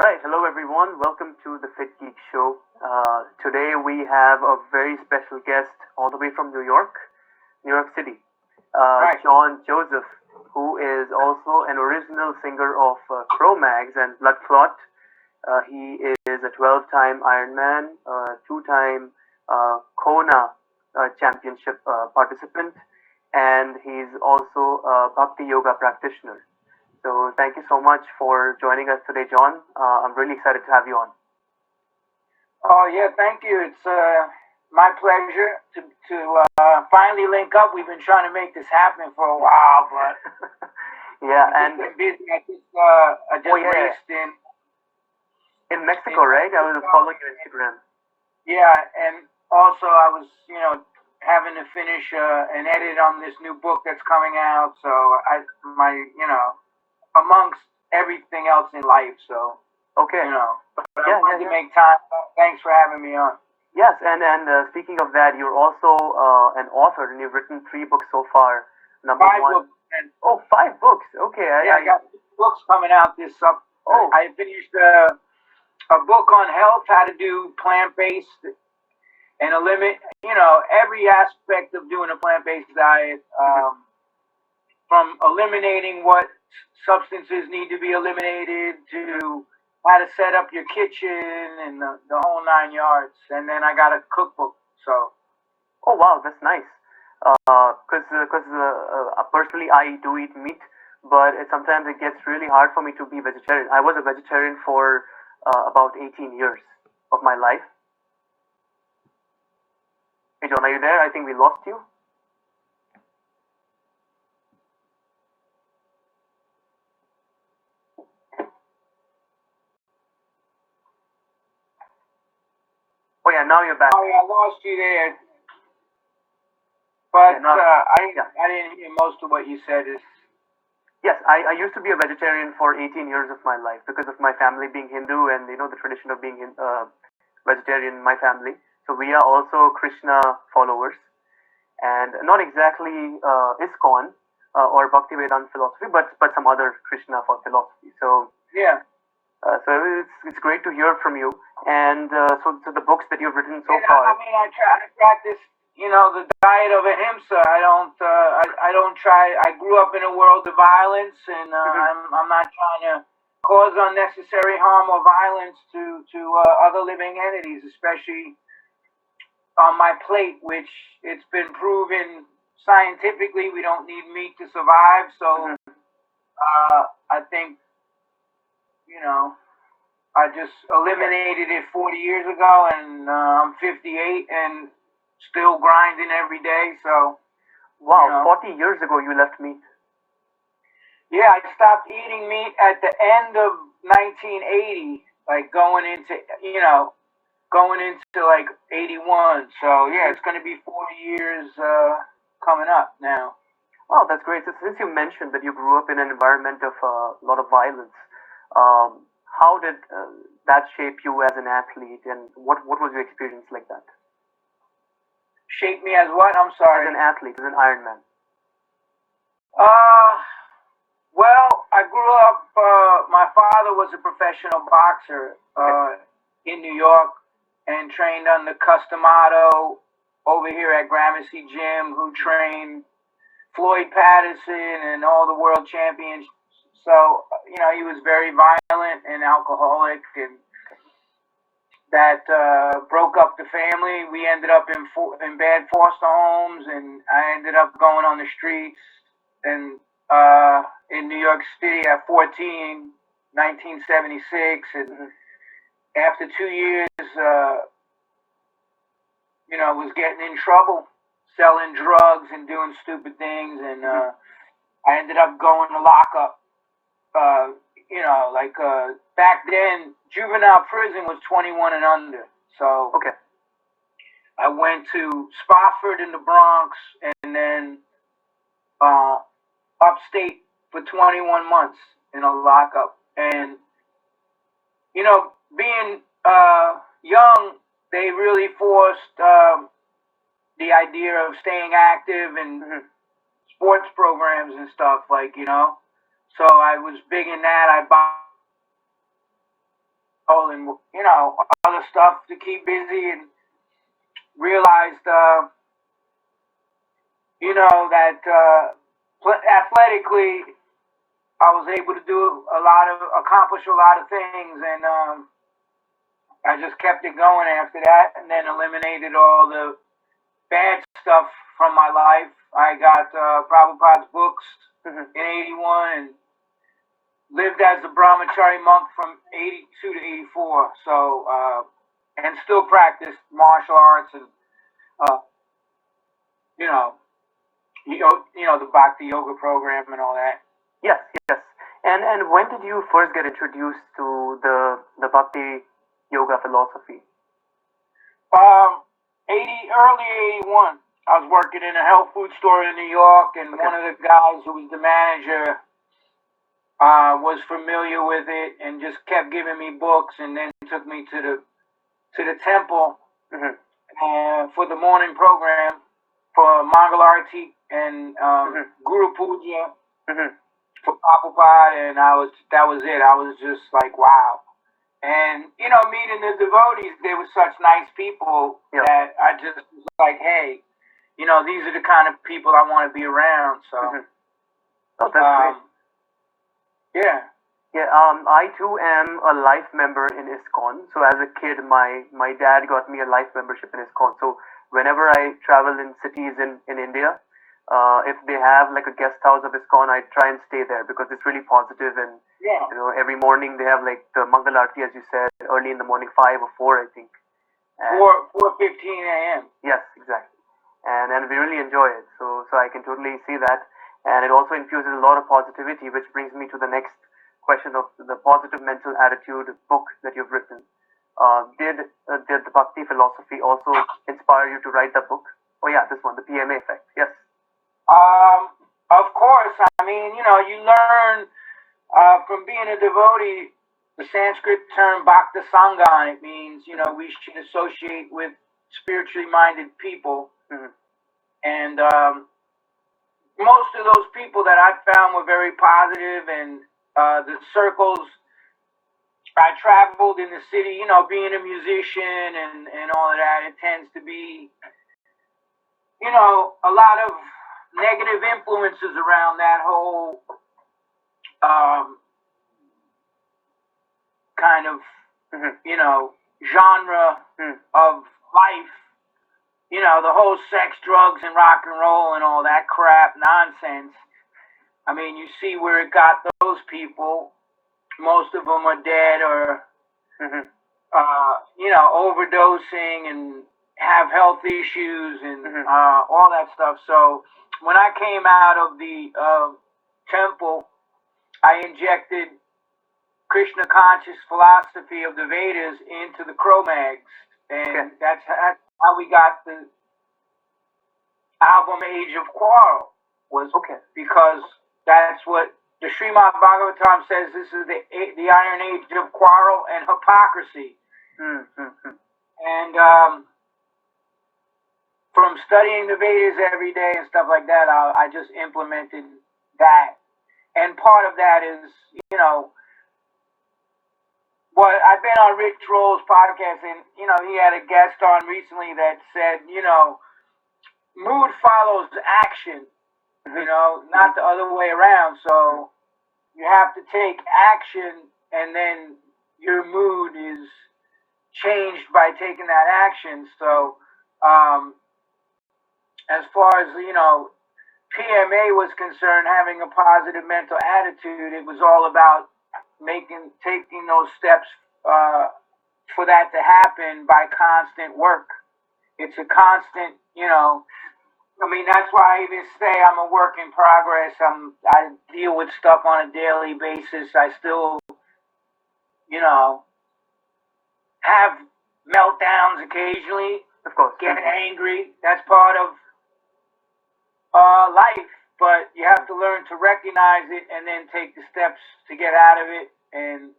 Alright, hello everyone. Welcome to the Fit Geek Show. Today we have a very special guest all the way from New York City. John Joseph, who is also an original singer of Cro-Mags and Blood Clot. He is a 12-time Ironman, 2-time Kona championship participant, and he's also a Bhakti Yoga practitioner. So thank you so much for joining us today, John. I'm really excited to have you on. Oh, yeah, thank you. It's my pleasure to finally link up. We've been trying to make this happen for a while, but yeah, I've been busy. I just raced in Mexico, right? I was following your Instagram. Yeah, and also I was, having to finish an edit on this new book that's coming out. So amongst everything else in life, so okay, but I wanted to make time. Thanks for having me on. Yes, and speaking of that, you're also an author, and you've written 3 books so far. Number 5 1. books. Oh, 5 books. Okay. I got 2 books coming out this summer. I finished a book on health, how to do plant-based and every aspect of doing a plant-based diet, from eliminating what substances need to be eliminated to how to set up your kitchen and the whole 9 yards. And then I got a cookbook. So. Oh wow, that's nice. Personally I do eat meat, but sometimes it gets really hard for me to be vegetarian. I was a vegetarian for about 18 years of my life. Hey John, are you there? I think we lost you. Oh yeah, now you're back. Oh yeah, I lost you there. But I didn't hear most of what you said. Yes, I used to be a vegetarian for 18 years of my life because of my family being Hindu and the tradition of being vegetarian in my family. So we are also Krishna followers, and not exactly ИСККОN or Bhaktivedanta philosophy, but some other Krishna philosophy. So yeah. So it's great to hear from you, and so the books that you've written so I far. try to practice, the diet of ahimsa. I don't try. I grew up in a world of violence, and I'm not trying to cause unnecessary harm or violence to other living entities, especially on my plate, which it's been proven scientifically we don't need meat to survive. So I think. I just eliminated it 40 years ago, and I'm 58 and still grinding every day. So, wow, 40 years ago you left meat. Yeah, I stopped eating meat at the end of 1980, like going into like 81. So yeah, it's going to be 40 years coming up now. Oh, that's great. So since you mentioned that you grew up in an environment of a lot of violence, how did that shape you as an athlete, and what was your experience like that? Shape me as what? I'm sorry. As an athlete, as an Ironman. Well, I grew up. My father was a professional boxer in New York and trained under Customato over here at Gramercy Gym, who trained Floyd Patterson and all the world champions. So, he was very violent and alcoholic, and that broke up the family. We ended up in bad foster homes, and I ended up going on the streets and in New York City at 14, 1976. And after 2 years, was getting in trouble, selling drugs and doing stupid things, and I ended up going to lockup. Back then, juvenile prison was 21 and under. So I went to Spofford in the Bronx, and then upstate for 21 months in a lockup. And being young, they really forced the idea of staying active and sports programs and stuff, So I was big in that. I and, you know, other stuff to keep busy, and realized, you know, that athletically I was able to accomplish a lot of things, and I just kept it going after that, and then eliminated all the bad stuff from my life. I got Prabhupada's books in 81, and lived as a brahmachari monk from 82 to 84. So, and still practiced martial arts and, you know, the Bhakti yoga program and all that. Yes, yes. And when did you first get introduced to the Bhakti yoga philosophy? Early 81. I was working in a health food store in New York, and one of the guys who was the manager was familiar with it and just kept giving me books, and then took me to the temple for the morning program for Mangal Arati and Guru Puja for Prabhupada, and that was it. I was just like, wow. And, you know, meeting the devotees, they were such nice people that I just was like, hey, you know, these are the kind of people I want to be around. So, oh, that's great. Yeah. Yeah, I too am a life member in ИСККОN. So as a kid, my dad got me a life membership in ИСККОN. So whenever I travel in cities in India, if they have like a guest house of ИСККОN, I try and stay there because it's really positive, and you know, every morning they have like the Mangal Arati, as you said, early in the morning, 5 or 4, I think. And 4:15 a.m. Yes, exactly. And we really enjoy it. So I can totally see that. And it also infuses a lot of positivity, which brings me to the next question of the positive mental attitude book that you've written. Did the Bhakti philosophy also inspire you to write that book? Oh yeah, this one, the PMA effect. Yes. Of course. I mean, you know, you learn from being a devotee. The Sanskrit term Bhakta Sangha, it means, you know, we should associate with spiritually minded people. And most of those people that I found were very positive, and the circles I traveled in the city, you know, being a musician and all of that, it tends to be, you know, a lot of negative influences around that whole kind of, you know, genre of life. You know, the whole sex, drugs, and rock and roll and all that crap nonsense. I mean, you see where it got those people. Most of them are dead or, you know, overdosing and have health issues and all that stuff. So when I came out of the temple, I injected Krishna conscious philosophy of the Vedas into the Cro-Mags. And that's how we got the album Age of Quarrel, was because that's what the Srimad Bhagavatam says. This is the Iron Age of quarrel and hypocrisy. And from studying the Vedas every day and stuff like that, I just implemented that. And part of that is, you know, well, I've been on Rich Roll's podcast, and, you know, he had a guest on recently that said, you know, mood follows action, you know, not the other way around. So you have to take action, and then your mood is changed by taking that action. So as far as, you know, PMA was concerned, having a positive mental attitude, it was all about taking those steps for that to happen by constant work. It's a constant, you know, I mean, that's why I even say I'm a work in progress. I deal with stuff on a daily basis. I still, you know, have meltdowns occasionally. Of course. Get angry. That's part of life. But you have to learn to recognize it and then take the steps to get out of it. And,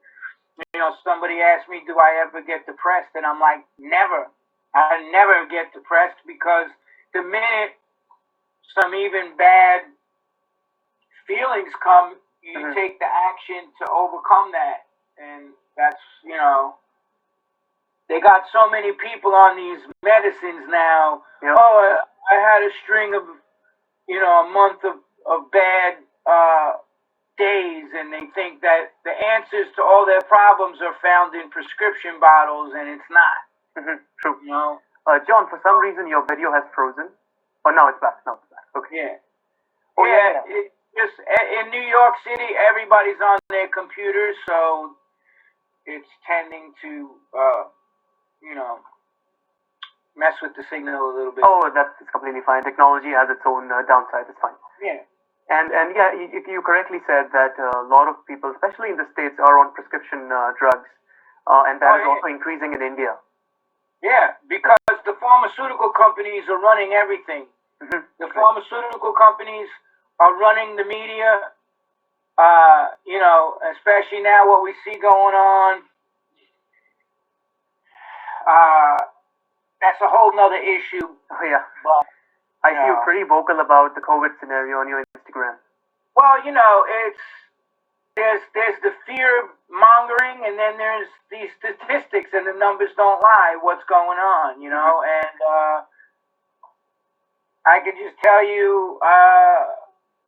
you know, somebody asked me, do I ever get depressed? And I'm like, never. I never get depressed, because the minute some even bad feelings come, you take the action to overcome that. And that's, you know, they got so many people on these medicines now. Yep. Oh, I had a string of, a month of bad days, and they think that the answers to all their problems are found in prescription bottles, and it's not. True. John, for some reason your video has frozen. Oh, now it's back. Okay. Yeah. Oh, yeah. Just in New York City, everybody's on their computers, so it's tending to, mess with the signal a little bit. Oh, that's completely fine. Technology has its own downside. It's fine. Yeah. And yeah, you correctly said that a lot of people, especially in the States, are on prescription drugs, and that is also increasing in India. Yeah, because the pharmaceutical companies are running everything. The pharmaceutical companies are running the media, especially now what we see going on. That's a whole nother issue. Oh, yeah. But, I see you're pretty vocal about the COVID scenario on your Instagram. Well, there's the fear mongering, and then there's these statistics, and the numbers don't lie. What's going on, And I can just tell you,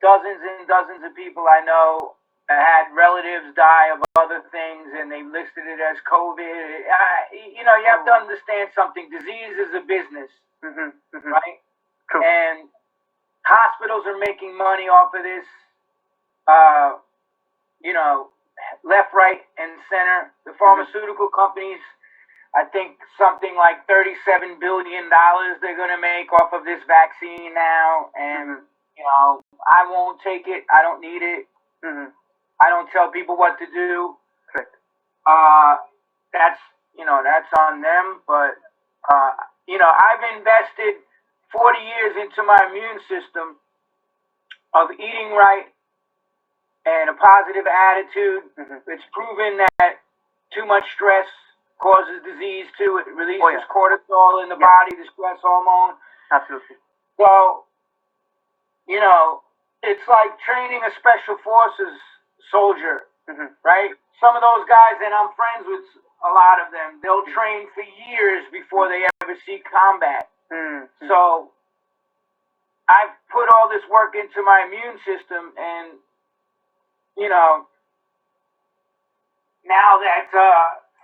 dozens and dozens of people I know had relatives die of other things, and they listed it as COVID. You have to understand something. Disease is a business, right? True. And hospitals are making money off of this, left, right, and center. The pharmaceutical companies, I think something like $37 billion they're going to make off of this vaccine now. And, I won't take it. I don't need it. I don't tell people what to do. Correct. That's on them. But, I've invested 40 years into my immune system of eating right and a positive attitude. It's proven that too much stress causes disease too. It releases cortisol in the body, the stress hormone. Absolutely. So, it's like training a special forces soldier, right? Some of those guys, and I'm friends with a lot of them, they'll train for years before they ever see combat. So I've put all this work into my immune system, and now that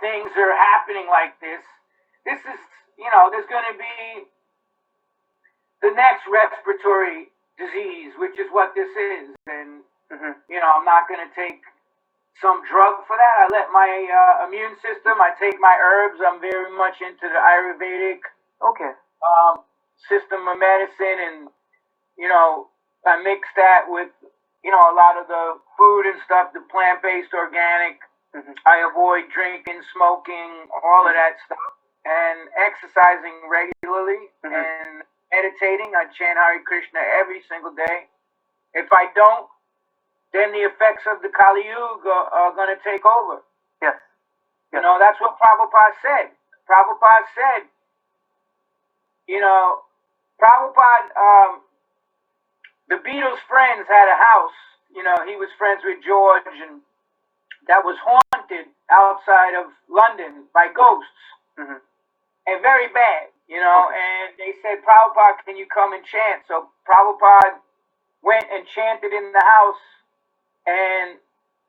things are happening like this is, there's going to be the next respiratory disease, which is what this is. And, I'm not going to take some drug for that. I let my immune system, I take my herbs. I'm very much into the Ayurvedic system of medicine, and, I mix that with, a lot of the food and stuff, the plant-based, organic. I avoid drinking, smoking, all of that stuff, and exercising regularly and meditating. I chant Hare Krishna every single day. If I don't, then the effects of the Kali Yuga are going to take over. Yes. That's what Prabhupada said. Prabhupada said, the Beatles' friends had a house. He was friends with George, and that was haunted outside of London by ghosts. And very bad, and they said, Prabhupada, can you come and chant? So Prabhupada went and chanted in the house, and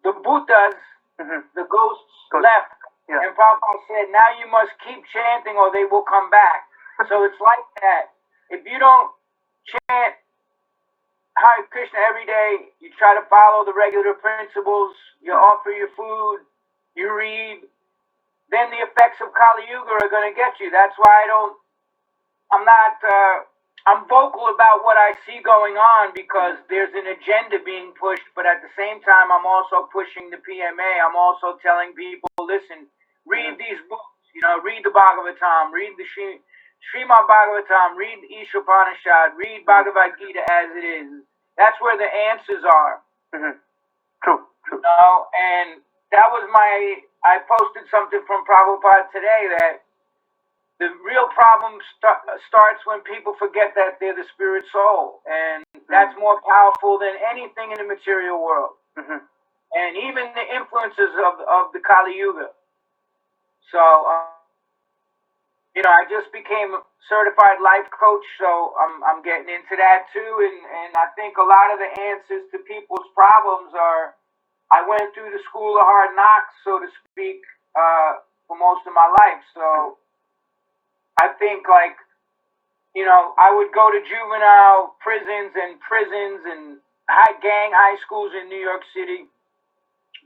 the Bhutas, the ghosts, left. Yeah. And Prabhupada said, now you must keep chanting or they will come back. So it's like that. If you don't chant Hare Krishna every day, you try to follow the regular principles, you offer your food, you read, then the effects of Kali Yuga are going to get you. That's why I'm vocal about what I see going on, because there's an agenda being pushed, but at the same time, I'm also pushing the PMA. I'm also telling people, listen, read these books, read the Bhagavatam, read the Srimad Bhagavatam, read the Ishopanishad, read Bhagavad Gita as it is. That's where the answers are. True. And that was I posted something from Prabhupada today that the real problem starts when people forget that they're the spirit soul. And that's more powerful than anything in the material world. And even the influences of the Kali Yuga. So, I just became a certified life coach, so I'm getting into that too. And I think a lot of the answers to people's problems are, I went through the school of hard knocks, so to speak, for most of my life. So I think, like, I would go to juvenile prisons and high schools in New York City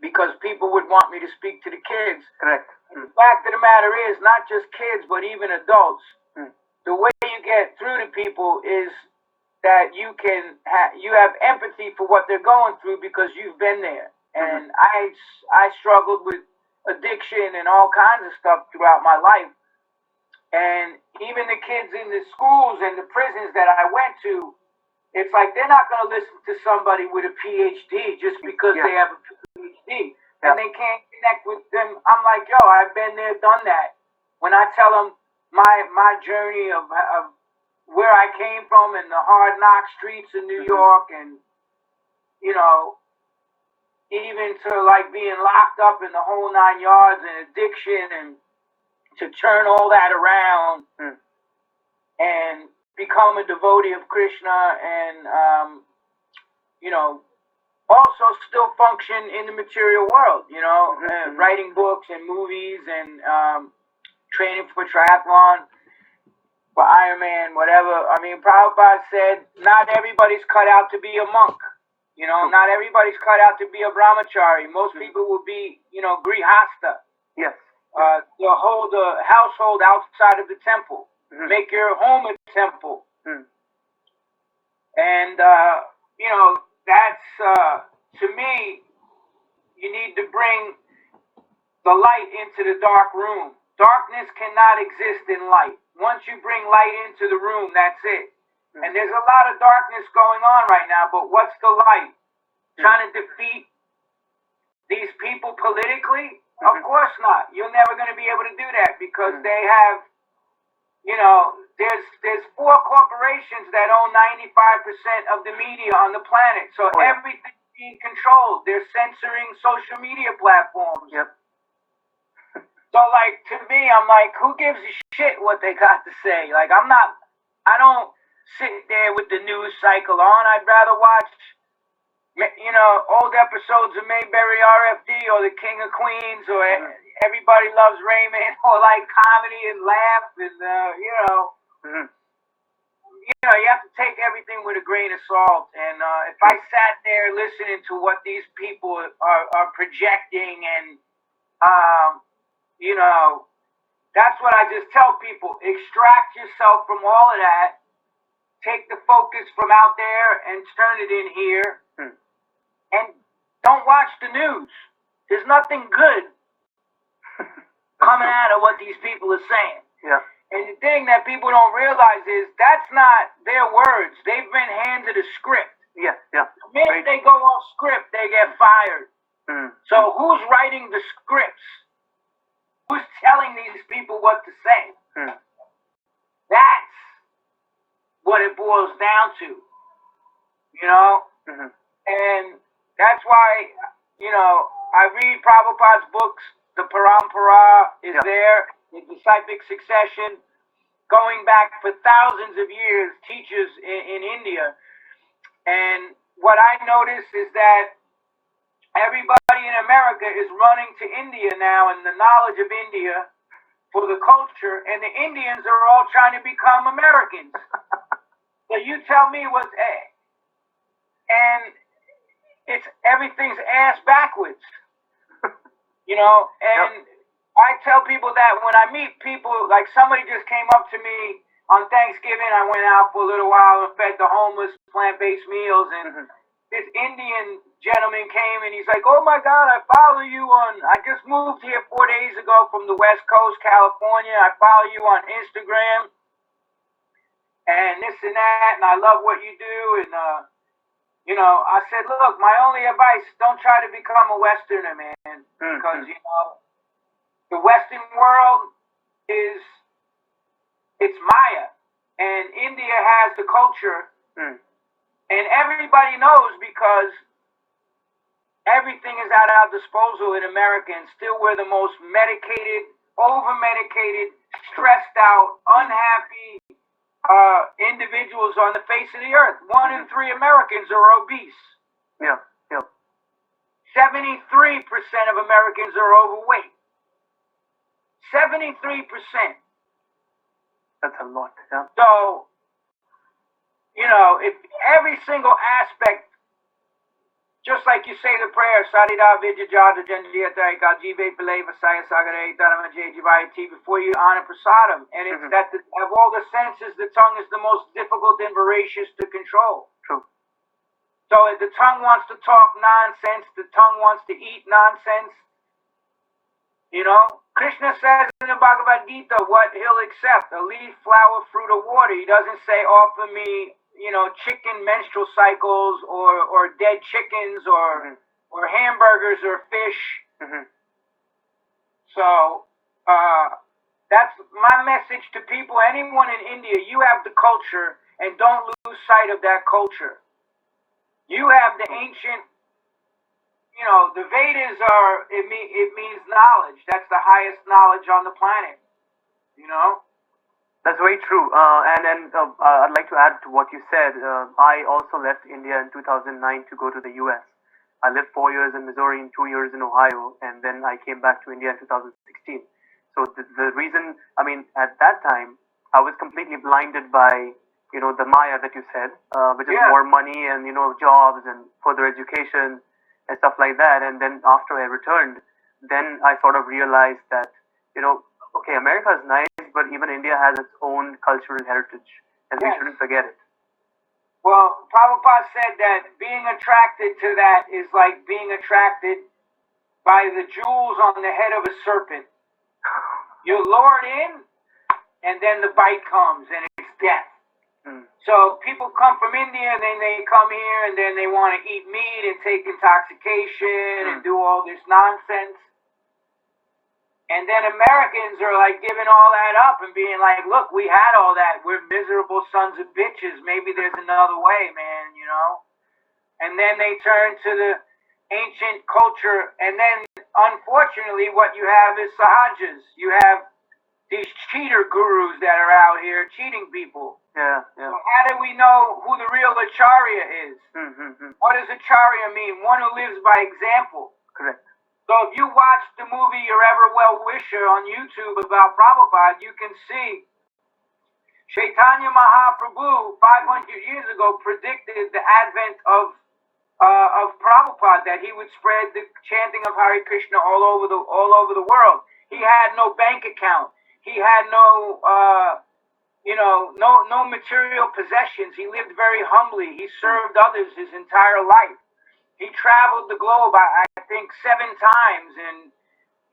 because people would want me to speak to the kids. Correct. The fact of the matter is, not just kids, but even adults. The way you get through to people is that you have empathy for what they're going through because you've been there. And I struggled with addiction and all kinds of stuff throughout my life. And even the kids in the schools and the prisons that I went to, it's like they're not going to listen to somebody with a PhD just because they have a PhD. And they can't connect with them. I'm like, yo, I've been there, done that. When I tell them my journey of where I came from and the hard knock streets of New York, and even to like being locked up in the whole 9 yards and addiction, and to turn all that around and become a devotee of Krishna, and also still function in the material world, and writing books and movies and training for triathlon, for Ironman, whatever. I mean, Prabhupada said, not everybody's cut out to be a monk. Not everybody's cut out to be a brahmachari. Most people will be, grihasta. Yes. They'll hold a household outside of the temple. Make your home a temple. And, that's, to me, you need to bring the light into the dark room. Darkness cannot exist in light. Once you bring light into the room, that's it. And there's a lot of darkness going on right now, but what's the light? Trying to defeat these people politically? Of course not. You're never going to be able to do that because they have, there's 4 corporations that own 95% of the media on the planet. So everything's being controlled. They're censoring social media platforms. Yep. So, like, to me, I'm like, who gives a shit what they got to say? Like, I don't sit there with the news cycle on. I'd rather watch, old episodes of Mayberry RFD or The King of Queens or Everybody Loves Raymond, or like comedy and laugh and, you have to take everything with a grain of salt. And if I sat there listening to what these people are projecting and, that's what I just tell people. Extract yourself from all of that. Take the focus from out there and turn it in here. And don't watch the news. There's nothing good coming out of what these people are saying. Yeah. And the thing that people don't realize is that's not their words. They've been handed a script. Yeah, yeah. The minute they go off script, they get fired. So who's writing the scripts? Who's telling these people what to say? That's what it boils down to, And that's why, I read Prabhupada's books. The Parampara is there, the disciplic succession, going back for thousands of years, teachers in India. And what I notice is that everybody in America is running to India now and the knowledge of India for the culture, and the Indians are all trying to become Americans. So you tell me what's and it's everything's ass backwards, and I tell people that when I meet people, like somebody just came up to me on Thanksgiving, I went out for a little while and fed the homeless plant-based meals, and this Indian gentleman came and he's like, oh my God, I follow you I just moved here 4 days ago from the West Coast, California. I follow you on Instagram and this and that, and I love what you do. And, I said, look, my only advice, don't try to become a Westerner, man, because, the Western world it's Maya, and India has the culture. And everybody knows because everything is at our disposal in America, and still we're the most medicated over-medicated, stressed out, unhappy individuals on the face of the earth. 1 in 3 Americans are obese. Yeah, yeah. 73% of Americans are overweight. 73%. That's a lot, yeah. So, you know, if every single aspect, just like you say the prayer, before you honor prasadam, and it's that of all the senses, the tongue is the most difficult and voracious to control. True. So if the tongue wants to talk nonsense, the tongue wants to eat nonsense. You know, Krishna says in the Bhagavad Gita what he'll accept: a leaf, flower, fruit, or water. He doesn't say, offer me, you know, chicken menstrual cycles or dead chickens or hamburgers or fish. So that's my message to people. Anyone in India, you have the culture, and don't lose sight of that culture. You have the ancient, you know, the Vedas are, it means knowledge. That's the highest knowledge on the planet, you know? That's very true. And I'd like to add to what you said. I also left India in 2009 to go to the US. I lived 4 years in Missouri and 2 years in Ohio, and then I came back to India in 2016. So the reason, I mean, at that time, I was completely blinded by, you know, the Maya that you said, which is more money and, you know, jobs and further education and stuff like that. And then after I returned, then I sort of realized that, you know, okay, America is nice, but even India has its own cultural heritage, and we shouldn't forget it. Well, Prabhupada said that being attracted to that is like being attracted by the jewels on the head of a serpent. You lure it in, and then the bite comes, and it's death. So people come from India, and then they come here, and then they want to eat meat and take intoxication and do all this nonsense. And then Americans are like giving all that up and being like, look, we had all that. We're miserable sons of bitches. Maybe there's another way, man, you know? And then they turn to the ancient culture. And then, unfortunately, what you have is sahajas. You have these cheater gurus that are out here cheating people. Yeah. So how do we know who the real acharya is? What does acharya mean? One who lives by example. Correct. So if you watch the movie Your Ever Well-Wisher on YouTube about Prabhupada, you can see Chaitanya Mahaprabhu 500 years ago predicted the advent of Prabhupada, that he would spread the chanting of Hare Krishna all over the world. He had no bank account. He had no no material possessions. He lived very humbly. He served others his entire life. He traveled the globe, I think, 7 times, and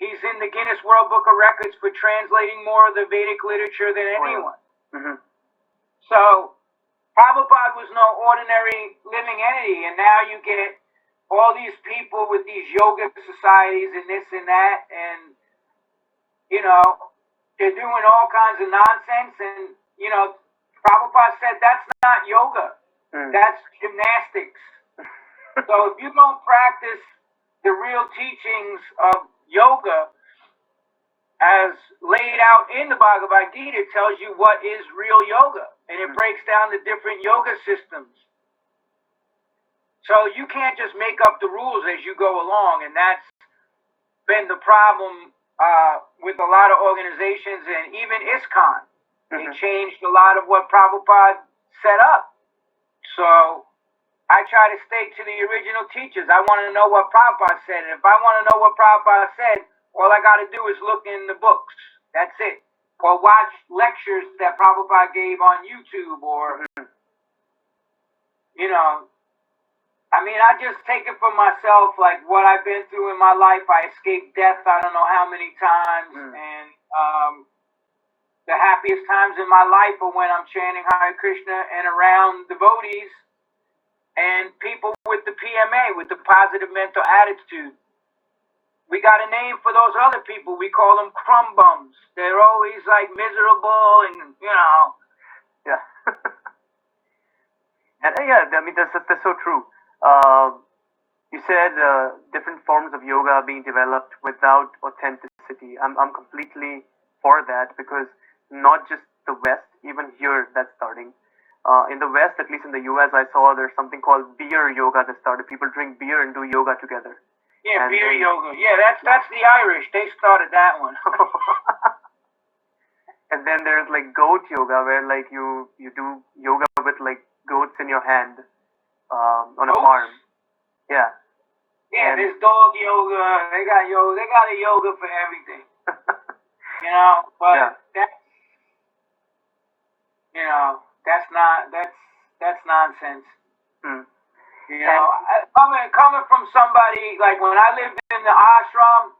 he's in the Guinness World Book of Records for translating more of the Vedic literature than anyone. So Prabhupada was no ordinary living entity, and now you get all these people with these yoga societies and this and that, and, you know, they're doing all kinds of nonsense, and, you know, Prabhupada said that's not yoga, that's gymnastics. So if you don't practice the real teachings of yoga as laid out in the Bhagavad Gita, it tells you what is real yoga, and it breaks down the different yoga systems. So you can't just make up the rules as you go along, and that's been the problem with a lot of organizations, and even ISKCON. They changed a lot of what Prabhupada set up. So I try to stay to the original teachers. I want to know what Prabhupada said. And if I want to know what Prabhupada said, all I got to do is look in the books. That's it. Or watch lectures that Prabhupada gave on YouTube, or, you know, I mean, I just take it for myself, like what I've been through in my life. I escaped death I don't know how many times, and the happiest times in my life are when I'm chanting Hare Krishna and around devotees and people with the PMA, with the positive mental attitude. We got a name for those other people. We call them crumb bums. They're always like miserable and, you know. Yeah. And yeah, I mean, that's so true. You said different forms of yoga are being developed without authenticity diversity. I'm completely for that, because not just the West, even here that's starting. In the West, at least in the US, I saw there's something called beer yoga that started. People drink beer and do yoga together. Yeah, and beer yoga. Yeah, that's the Irish. They started that one. And then there's like goat yoga, where like you do yoga with like goats in your hand on a farm. Yeah. Yeah, there's dog yoga. They got yoga. They got a yoga for everything. You know, but that's nonsense. You know, coming from somebody, like when I lived in the ashram,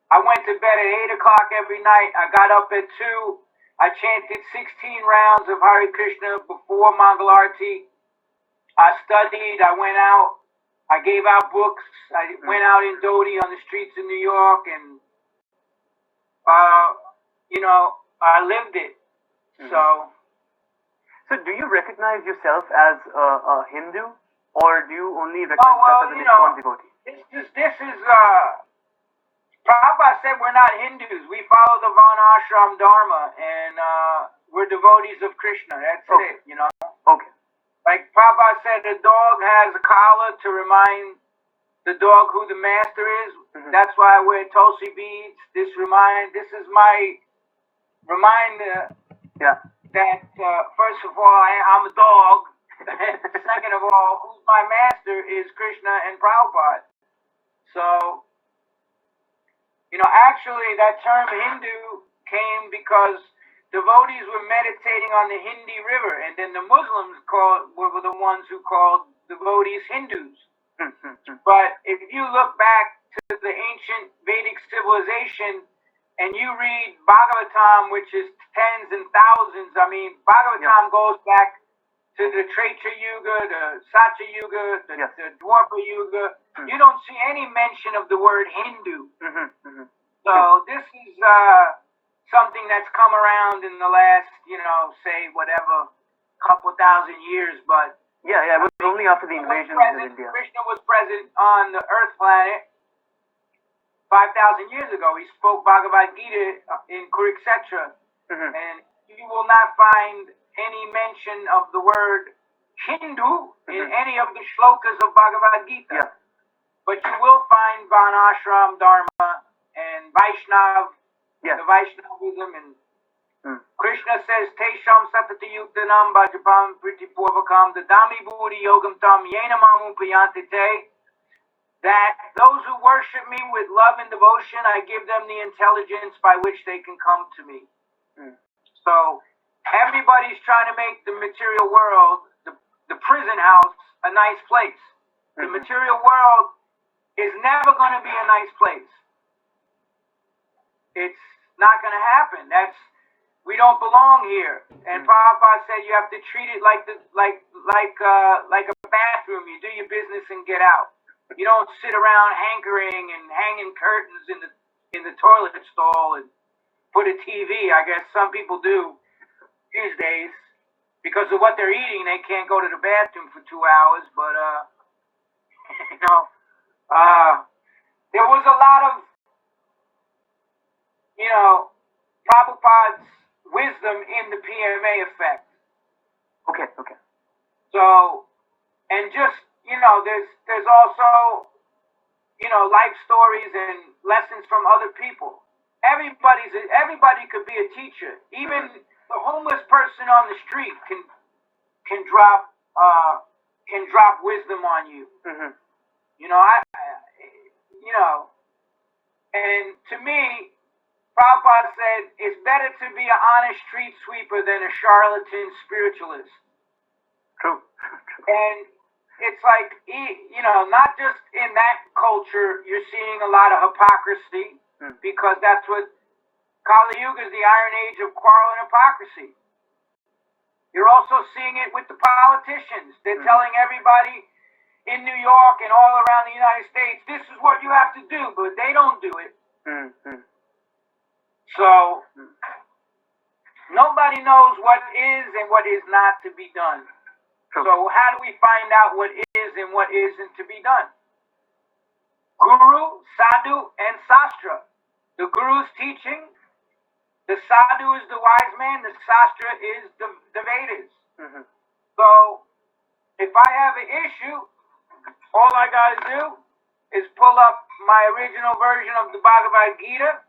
I went to bed at 8 o'clock every night. I got up at 2. I chanted 16 rounds of Hare Krishna before Mangalarti. I studied. I went out. I gave out books. I went out in Dodi on the streets of New York, and I lived it. So do you recognize yourself as a Hindu, or do you only recognize yourself as an ISKCON devotee? This is Prabhupada said we're not Hindus. We follow the Varnashram Dharma, and we're devotees of Krishna. That's it, you know. Okay. Like Prabhupada said, the dog has a collar to remind the dog who the master is. That's why I wear Tulsi beads. This is my reminder that first of all, I'm a dog. Second of all, who's my master is Krishna and Prabhupada. So, actually that term Hindu came because devotees were meditating on the Hindi River, and then the Muslims were the ones who called devotees Hindus. But if you look back to the ancient Vedic civilization and you read Bhagavatam, which is tens and thousands, I mean, Bhagavatam goes back to the Treta Yuga, the Satya Yuga, the Dwapara Yuga. You don't see any mention of the word Hindu. So this is something that's come around in the last, say whatever, couple thousand years, but it was only after the invasion of India. Krishna was present on the Earth planet 5,000 years ago. He spoke Bhagavad Gita in Kurukshetra, and you will not find any mention of the word Hindu in any of the shlokas of Bhagavad Gita. But you will find Varnashram Dharma and Vaishnav, the Vaishnavism, and Krishna says, Tesham Satati Yuktanam Bhajapam Priti Purvakam Dadami Buddhi Yogam Tam Yena Mamu Payante Te, that those who worship me with love and devotion, I give them the intelligence by which they can come to me. So everybody's trying to make the material world, the prison house, a nice place. The material world is never going to be a nice place. It's not going to happen. We don't belong here. And Prabhupada said you have to treat it like a bathroom. You do your business and get out. You don't sit around hankering and hanging curtains in the toilet stall and put a TV. I guess some people do these days. Because of what they're eating, they can't go to the bathroom for 2 hours. But there was a lot of Prabhupada's wisdom in the PMA effect. Okay. So, and just, there's also, life stories and lessons from other people. Everybody could be a teacher. Even the homeless person on the street can drop wisdom on you. And to me, Prabhupada said, it's better to be an honest street sweeper than a charlatan spiritualist. True. And it's like, not just in that culture, you're seeing a lot of hypocrisy, because that's what Kali Yuga is, the iron age of quarrel and hypocrisy. You're also seeing it with the politicians. They're telling everybody in New York and all around the United States, this is what you have to do, but they don't do it. So, nobody knows what is and what is not to be done. So how do we find out what is and what isn't to be done? Guru, Sadhu, and Sastra. the Guru's teaching, the Sadhu is the wise man, the Shastra is the Vedas. So, if I have an issue, all I gotta do is pull up my original version of the Bhagavad Gita.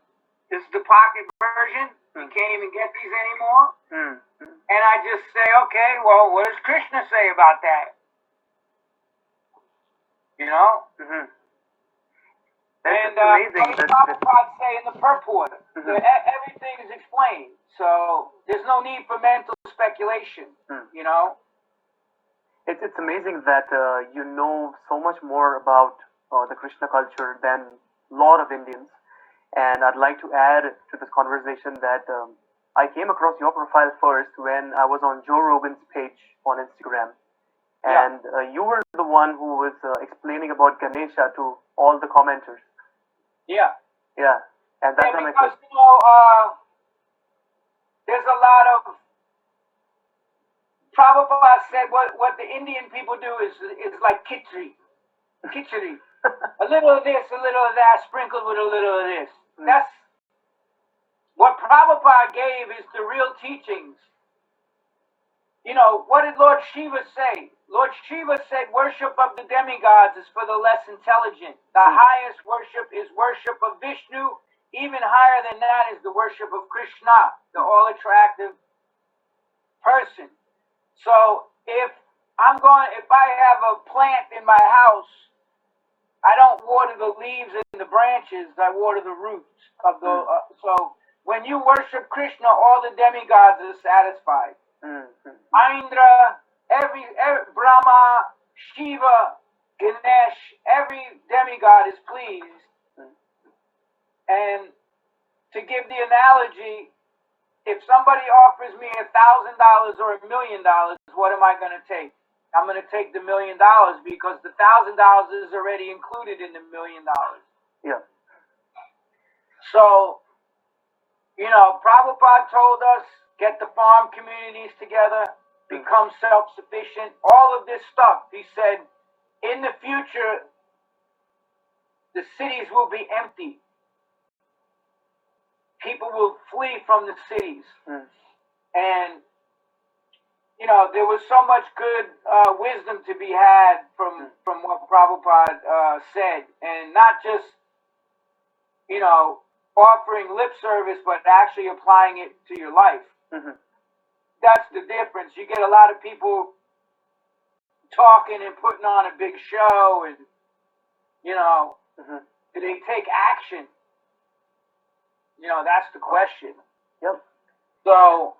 This is the pocket version. You can't even get these anymore. And I just say, okay, well, what does Krishna say about that? You know? And what does Prabhupada say in the purport? Everything is explained. So there's no need for mental speculation, you know? It's amazing that you know so much more about the Krishna culture than a lot of Indians. And I'd like to add to this conversation that I came across your profile first when I was on Joe Rogan's page on Instagram. And you were the one who was explaining about Ganesha to all the commenters. Yeah. And that's because, you know, there's a lot of... Prabhupada said what the Indian people do is like khichdi. A little of this, a little of that, sprinkled with a little of this. That's what Prabhupada gave is the real teachings. You know, what did Lord Shiva say? Lord Shiva said worship of the demigods is for the less intelligent. The highest worship is worship of Vishnu. Even higher than that is the worship of Krishna, the all-attractive person. So if I have a plant in my house, I don't water the leaves and the branches, I water the roots of the... so when you worship Krishna, all the demigods are satisfied. Indra, every Brahma, Shiva, Ganesh, every demigod is pleased. And to give the analogy, if somebody offers me $1,000 or $1 million, what am I going to take? I'm going to take the $1 million because the $1,000 is already included in the $1 million. Yeah. So, you know, Prabhupada told us, get the farm communities together, become self-sufficient, all of this stuff. He said, in the future, the cities will be empty. People will flee from the cities. And, you know, there was so much good wisdom to be had from what Prabhupada said. And not just, you know, offering lip service, but actually applying it to your life. That's the difference. You get a lot of people talking and putting on a big show and, you know, do they take action? You know, that's the question. Yep. So,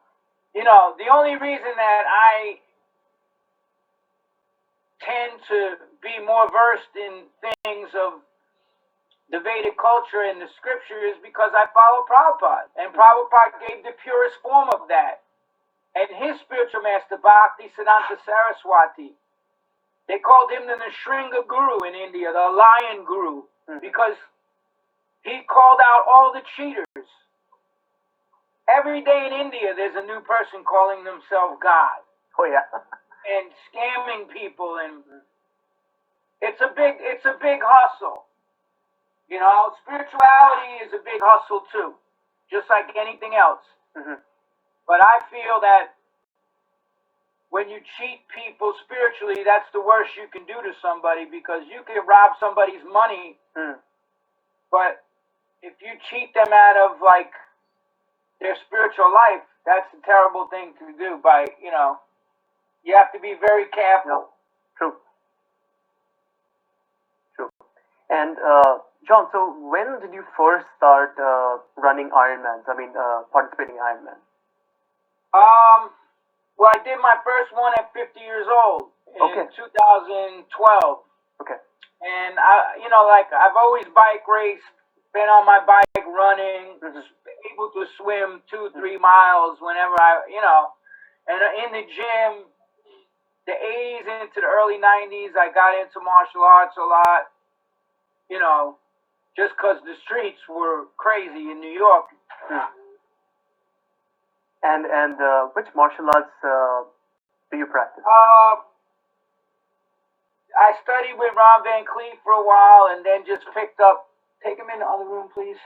you know, the only reason that I tend to be more versed in things of the Vedic culture and the scripture is because I follow Prabhupada. And Prabhupada gave the purest form of that. And his spiritual master, Bhakti Siddhanta Saraswati, they called him the Nrsimha Guru in India, the lion guru, because he called out all the cheaters. Every day in India, there's a new person calling themselves God. Oh yeah. And scamming people, and it's a big hustle. You know, spirituality is a big hustle too, just like anything else. But I feel that when you cheat people spiritually, that's the worst you can do to somebody, because you can rob somebody's money, but if you cheat them out of like their spiritual life, that's a terrible thing to do. By, you know, you have to be very careful. True. And John, so when did you first start running Ironmans? I mean, participating in Ironman? Well, I did my first one at 50 years old in 2012. Okay. And I, you know, like I've always bike raced, been on my bike running, able to swim 2-3 miles whenever I, you know, and in the gym, the 80s into the early 90s, I got into martial arts a lot, you know, just because the streets were crazy in New York. And which martial arts do you practice? I studied with Ron Van Cleef for a while, and then just picked up. Take him in the other room, please.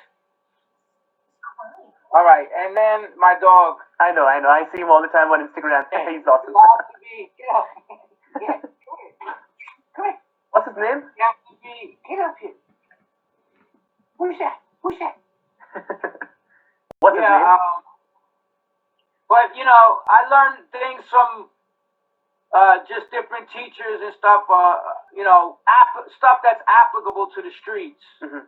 All right, and then my dog. I know. I see him all the time on Instagram. He's awesome. Get up. Come here. What's his name? Get up here. Who's that? What's his name? But, I learned things from just different teachers and stuff, stuff that's applicable to the streets. Mm-hmm.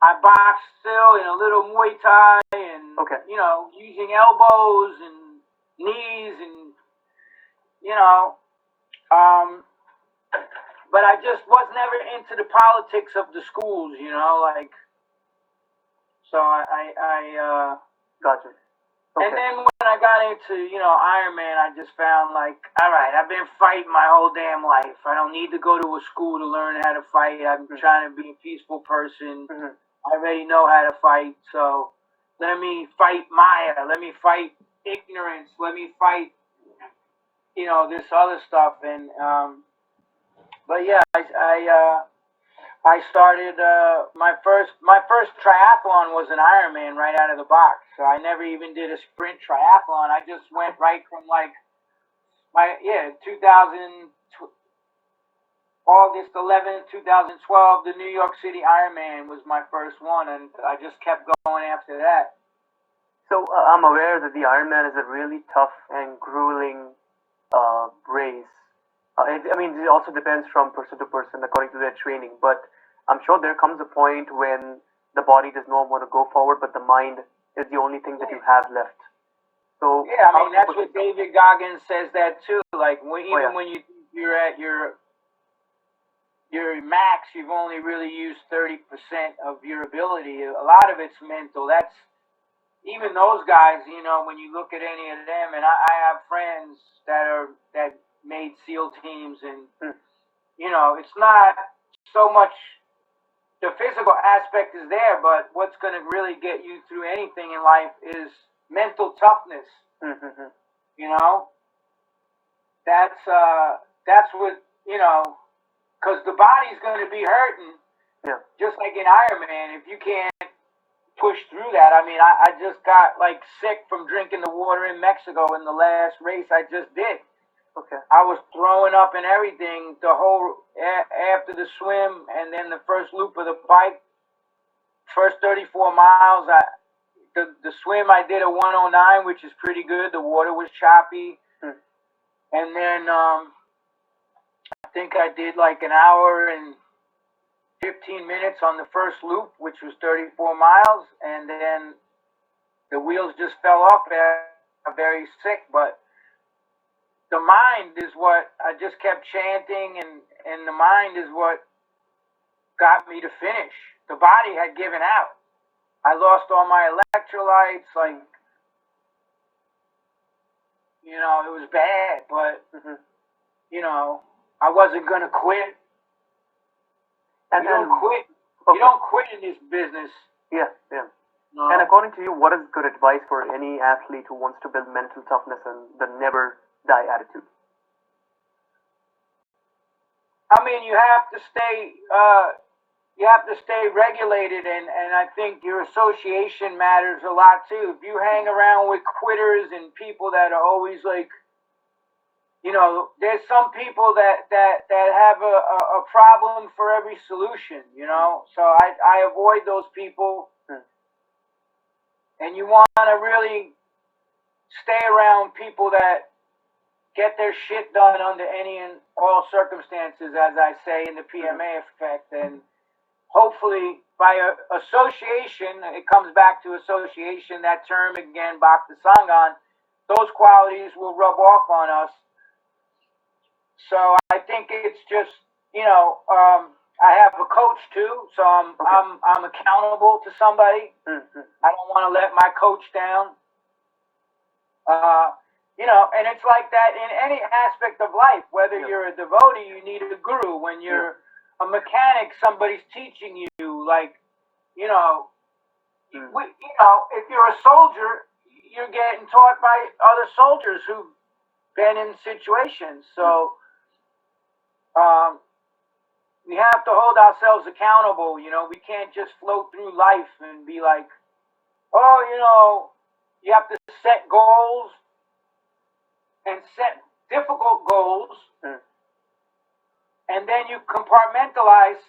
I box still in a little Muay Thai and, using elbows and knees and, but I just was never into the politics of the schools, so I Gotcha. Okay. And then when I got into, Iron Man, I just found all right, I've been fighting my whole damn life. I don't need to go to a school to learn how to fight. I'm trying to be a peaceful person. Mm-hmm. I already know how to fight, so let me fight Maya. Let me fight ignorance. Let me fight, this other stuff. And, but yeah, I started, my first triathlon was an Ironman right out of the box. So I never even did a sprint triathlon. I just went right from August 11th, 2012, the New York City Ironman was my first one, and I just kept going after that. So I'm aware that the Ironman is a really tough and grueling race. It also depends from person to person according to their training, but I'm sure there comes a point when the body does not want to go forward, but the mind is the only thing that you have left. So yeah, that's what David Goggins says that too. When you're at your max, you've only really used 30% of your ability. A lot of it's mental. That's even those guys. When you look at any of them, and I have friends that made SEAL teams, and it's not so much the physical aspect is there, but what's going to really get you through anything in life is mental toughness. Mm-hmm. That's what because the body's going to be hurting. Yeah. Just like in Iron Man, if you can't push through that. I just got sick from drinking the water in Mexico in the last race I just did. Okay. I was throwing up and everything the whole after the swim, and then the first loop of the bike, first 34 miles. The swim I did a 109, which is pretty good. The water was choppy, and then I think I did an hour and 15 minutes on the first loop, which was 34 miles, and then the wheels just fell off. I'm very sick, but the mind is what I just kept chanting, and the mind is what got me to finish. The body had given out. I lost all my electrolytes, it was bad, but, I wasn't going to quit. And you don't quit. Okay. You don't quit in this business. Yeah. No. And according to you, what is good advice for any athlete who wants to build mental toughness and the never die attitude? You have to stay regulated, and I think your association matters a lot too. If you hang around with quitters and people that are always there's some people that have a problem for every solution, so I avoid those people. And you want to really stay around people that get their shit done under any and all circumstances, as I say in the PMA effect. And hopefully by association, it comes back to association, that term again, Bhakti Sangan, those qualities will rub off on us. So I think it's just, I have a coach too, so I'm accountable to somebody. Mm-hmm. I don't want to let my coach down. And it's like that in any aspect of life. Whether you're a devotee, you need a guru. When you're a mechanic, somebody's teaching you. If you're a soldier, you're getting taught by other soldiers who've been in situations. So, we have to hold ourselves accountable. You know, we can't just float through life and be like, oh, you know, you have to set goals and set difficult goals, and then you compartmentalize.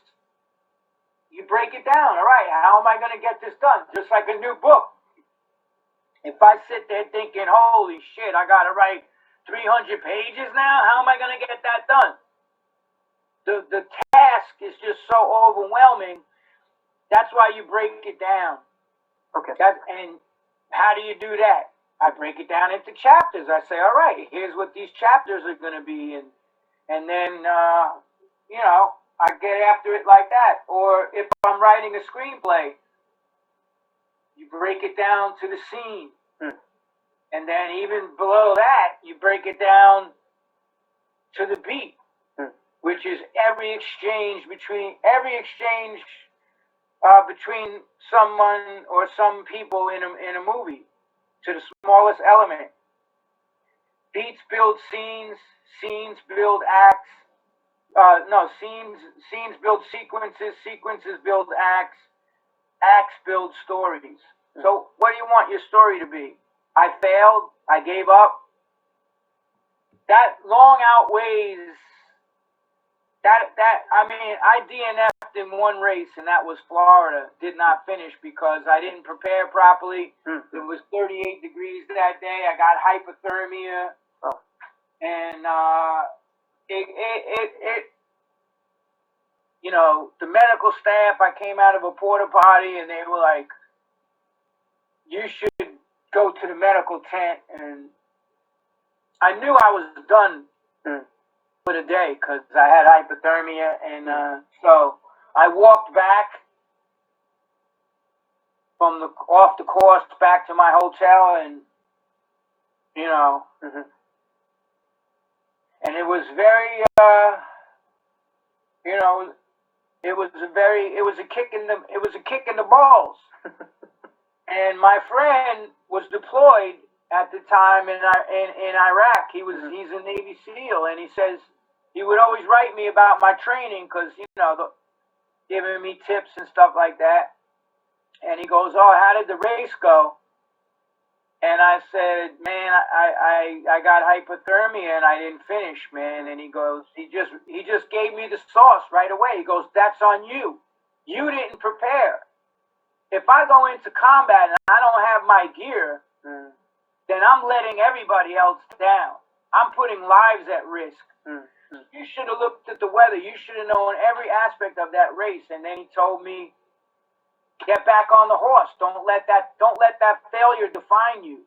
You break it down. All right, how am I going to get this done? Just like a new book. If I sit there thinking, holy shit, I got to write 300 pages now, how am I going to get that done? The task is just so overwhelming. That's why you break it down. Okay. And how do you do that? I break it down into chapters. I say, all right, here's what these chapters are going to be. And then, you know, I get after it like that. Or if I'm writing a screenplay, you break it down to the scene. And then even below that, you break it down to the beat, which is every exchange between someone or some people in a movie, to the smallest element. Beats build scenes, scenes build acts. Scenes build sequences, sequences build acts, acts build stories. So what do you want your story to be? I failed, I gave up. That long outweighs I DNF'd in one race, and that was Florida. Did not finish because I didn't prepare properly. It was 38 degrees that day. I got hypothermia. And you know, the medical staff, I came out of a porta potty and they were like, you should go to the medical tent. And I knew I was done for the day because I had hypothermia. And so I walked back from off the course back to my hotel, and, you know, and it was very, you know, it was a kick in the balls. And my friend was deployed at the time in Iraq. He's a Navy SEAL, and he says he would always write me about my training because, you know, giving me tips and stuff like that. And he goes, "Oh, how did the race go?" And I said, "Man, I got hypothermia and I didn't finish, man." And he goes, he just gave me the sauce right away. He goes, "That's on you. You didn't prepare. If I go into combat and I don't have my gear, then I'm letting everybody else down. I'm putting lives at risk. You should have looked at the weather. You should have known every aspect of that race." And then he told me, "Get back on the horse. Don't let that failure define you."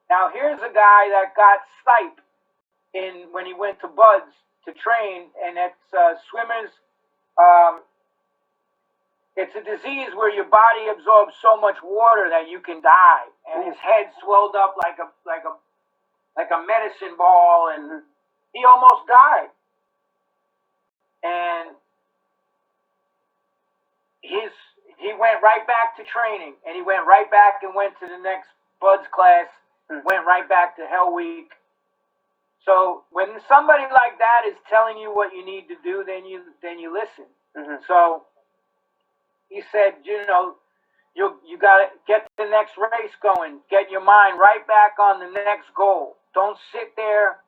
Now here's a guy that got sipe when he went to Buds to train, and it's swimmers. It's a disease where your body absorbs so much water that you can die. And his head swelled up like a medicine ball, and he almost died. And he went right back to training, and he went right back and went to the next Buds class, went right back to Hell Week. So when somebody like that is telling you what you need to do, then you listen. So he said, you know, you got to get the next race going. Get your mind right back on the next goal. Don't sit there,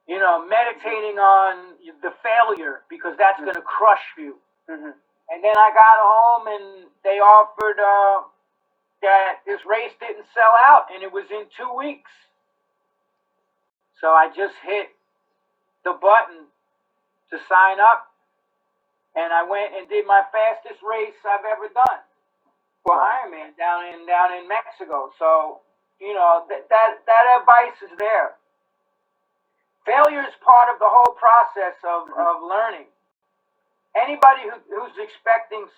you know, meditating on the failure, because that's going to crush you. And then I got home and they offered that this race didn't sell out, and it was in 2 weeks. So I just hit the button to sign up, and I went and did my fastest race I've ever done for Ironman down in Mexico. So, you know, that advice is there. Failure is part of the whole process of learning. Anybody who's expecting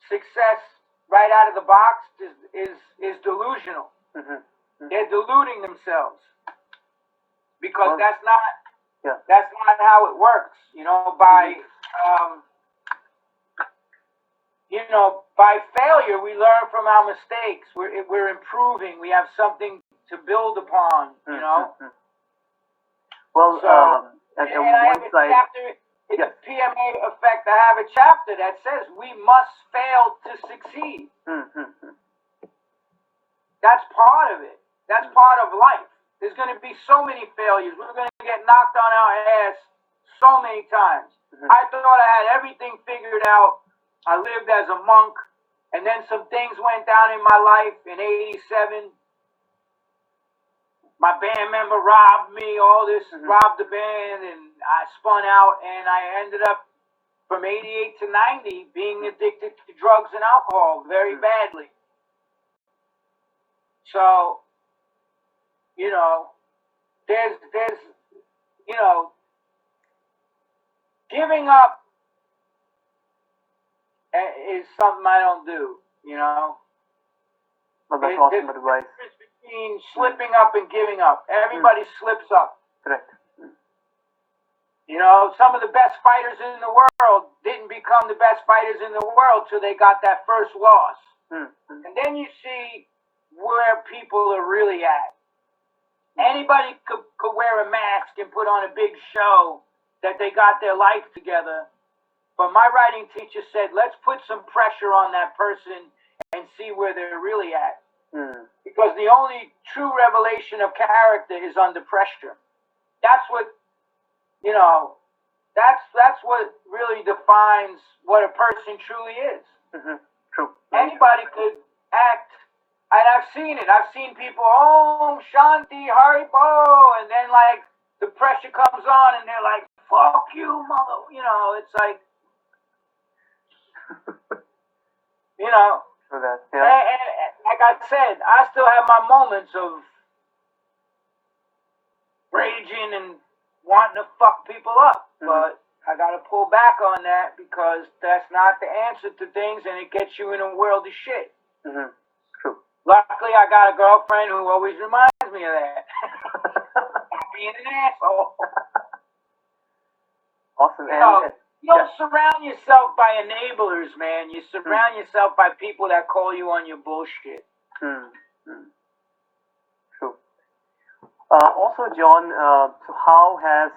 success right out of the box is delusional. They're deluding themselves, because that's not how it works. You know, by failure we learn from our mistakes. We're improving. We have something to build upon. You know. Well, so, and I have a chapter. in the PMA effect, I have a chapter that says we must fail to succeed. That's part of it. That's part of life. There's going to be so many failures. We're going to get knocked on our ass so many times. I thought I had everything figured out. I lived as a monk, and then some things went down in my life in '87. My band member robbed me, robbed the band, and I spun out, and I ended up from '88 to '90 being addicted to drugs and alcohol very badly. So, you know, there's, you know, giving up is something I don't do, you know. Well, that's awesome advice. There's a difference between slipping up and giving up. Everybody slips up. Correct. You know, some of the best fighters in the world didn't become the best fighters in the world till they got that first loss. And then you see where people are really at. Anybody could wear a mask and put on a big show that they got their life together. But my writing teacher said, let's put some pressure on that person and see where they're really at. Because the only true revelation of character is under pressure. That's what, you know, that's what really defines what a person truly is. True. Anybody could act, and I've seen it. I've seen people, Om Shanti Haribo, and then like the pressure comes on and they're like, fuck you, mother. You know, it's like, you know. For that, and like I said, I still have my moments of raging and wanting to fuck people up, but I got to pull back on that because that's not the answer to things, and it gets you in a world of shit. True. Luckily, I got a girlfriend who always reminds me of that. Being an asshole. Awesome. You don't surround yourself by enablers, man. You surround yourself by people that call you on your bullshit. True. Also, John, so how has